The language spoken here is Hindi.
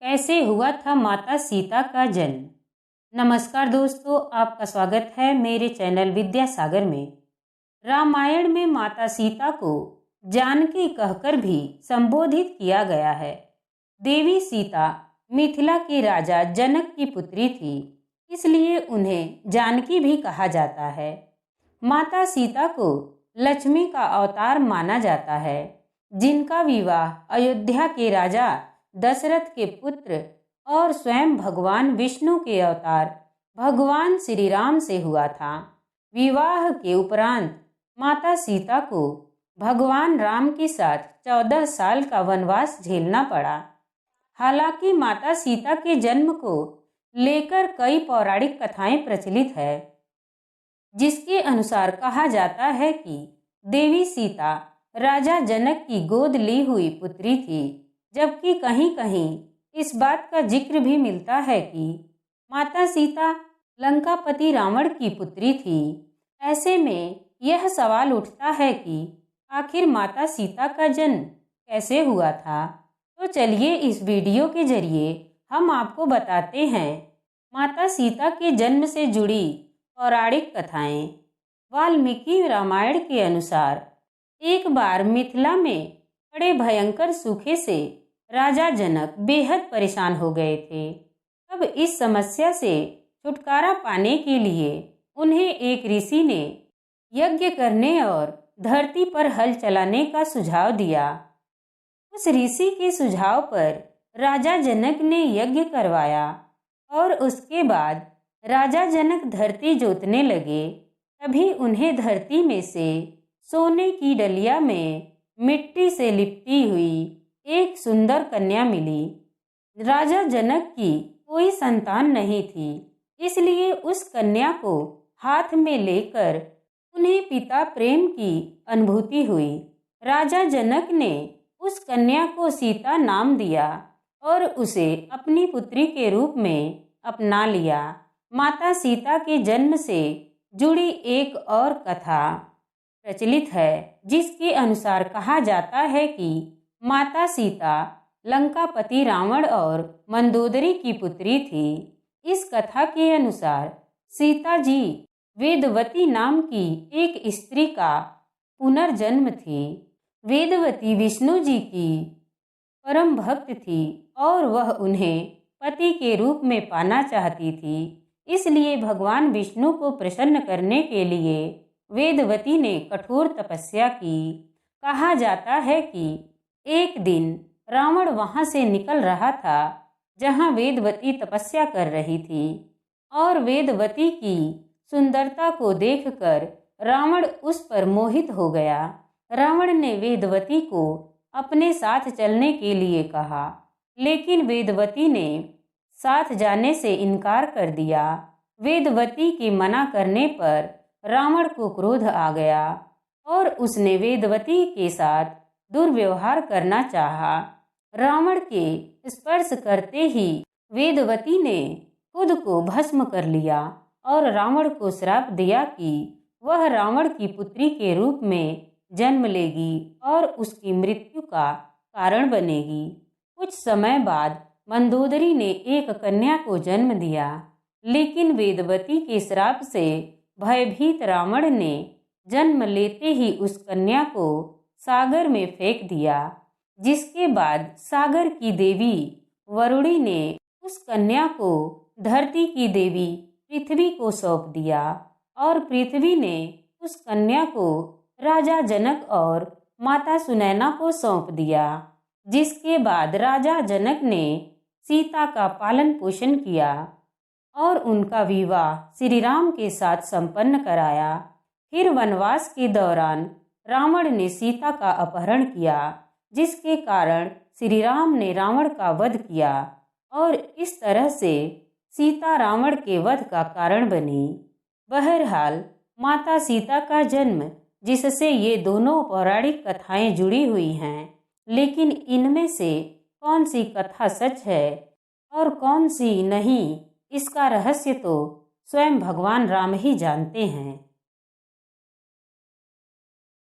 कैसे हुआ था माता सीता का जन्म। नमस्कार दोस्तों, आपका स्वागत है मेरे चैनल विद्यासागर में। रामायण में माता सीता को जानकी कहकर भी संबोधित किया गया है। देवी सीता मिथिला के राजा जनक की पुत्री थी, इसलिए उन्हें जानकी भी कहा जाता है। माता सीता को लक्ष्मी का अवतार माना जाता है, जिनका विवाह अयोध्या के राजा दशरथ के पुत्र और स्वयं भगवान विष्णु के अवतार भगवान श्री राम से हुआ था। विवाह के उपरांत माता सीता को भगवान राम के साथ 14 साल का वनवास झेलना पड़ा। हालांकि माता सीता के जन्म को लेकर कई पौराणिक कथाएं प्रचलित है, जिसके अनुसार कहा जाता है कि देवी सीता राजा जनक की गोद ली हुई पुत्री थी, जबकि कहीं कहीं इस बात का जिक्र भी मिलता है कि माता सीता लंकापति रावण की पुत्री थी। ऐसे में यह सवाल उठता है कि आखिर माता सीता का जन्म कैसे हुआ था। तो चलिए इस वीडियो के जरिए हम आपको बताते हैं माता सीता के जन्म से जुड़ी पौराणिक कथाएं। वाल्मीकि रामायण के अनुसार एक बार मिथिला में बड़े भयंकर सूखे से राजा जनक बेहद परेशान हो गए थे। अब इस समस्या से छुटकारा पाने के लिए उन्हें एक ऋषि ने यज्ञ करने और धरती पर हल चलाने का सुझाव दिया। उस ऋषि के सुझाव पर राजा जनक ने यज्ञ करवाया और उसके बाद राजा जनक धरती जोतने लगे। तभी उन्हें धरती में से सोने की डलिया में मिट्टी से लिपटी हुई एक सुंदर कन्या मिली। राजा जनक की कोई संतान नहीं थी, इसलिए उस कन्या को हाथ में लेकर उन्हें पिता प्रेम की अनुभूति हुई। राजा जनक ने उस कन्या को सीता नाम दिया और उसे अपनी पुत्री के रूप में अपना लिया। माता सीता के जन्म से जुड़ी एक और कथा प्रचलित है, जिसके अनुसार कहा जाता है कि माता सीता लंकापति रावण और मंदोदरी की पुत्री थी। इस कथा के अनुसार सीता जी वेदवती नाम की एक स्त्री का पुनर्जन्म थी। वेदवती विष्णु जी की परम भक्त थी और वह उन्हें पति के रूप में पाना चाहती थी। इसलिए भगवान विष्णु को प्रसन्न करने के लिए वेदवती ने कठोर तपस्या की। कहा जाता है कि एक दिन रावण वहां से निकल रहा था जहां वेदवती तपस्या कर रही थी, और वेदवती की सुंदरता को देखकर रावण उस पर मोहित हो गया। रावण ने वेदवती को अपने साथ चलने के लिए कहा, लेकिन वेदवती ने साथ जाने से इनकार कर दिया। वेदवती के मना करने पर रावण को क्रोध आ गया और उसने वेदवती के साथ दुर्व्यवहार करना चाहा। रावण के स्पर्श करते ही वेदवती ने खुद को भस्म कर लिया और रावण को श्राप दिया कि वह रावण की पुत्री के रूप में जन्म लेगी और उसकी मृत्यु का कारण बनेगी। कुछ समय बाद मंदोदरी ने एक कन्या को जन्म दिया, लेकिन वेदवती के श्राप से भयभीत रावण ने जन्म लेते ही उस कन्या को सागर में फेंक दिया। जिसके बाद सागर की देवी वरुणी ने उस कन्या को धरती की देवी पृथ्वी को सौंप दिया और पृथ्वी ने उस कन्या को राजा जनक और माता सुनैना को सौंप दिया। जिसके बाद राजा जनक ने सीता का पालन पोषण किया और उनका विवाह श्री राम के साथ संपन्न कराया। फिर वनवास के दौरान रावण ने सीता का अपहरण किया, जिसके कारण श्री राम ने रावण का वध किया और इस तरह से सीता रावण के वध का कारण बनी। बहरहाल माता सीता का जन्म, जिससे ये दोनों पौराणिक कथाएं जुड़ी हुई हैं, लेकिन इनमें से कौन सी कथा सच है और कौन सी नहीं, इसका रहस्य तो स्वयं भगवान राम ही जानते हैं।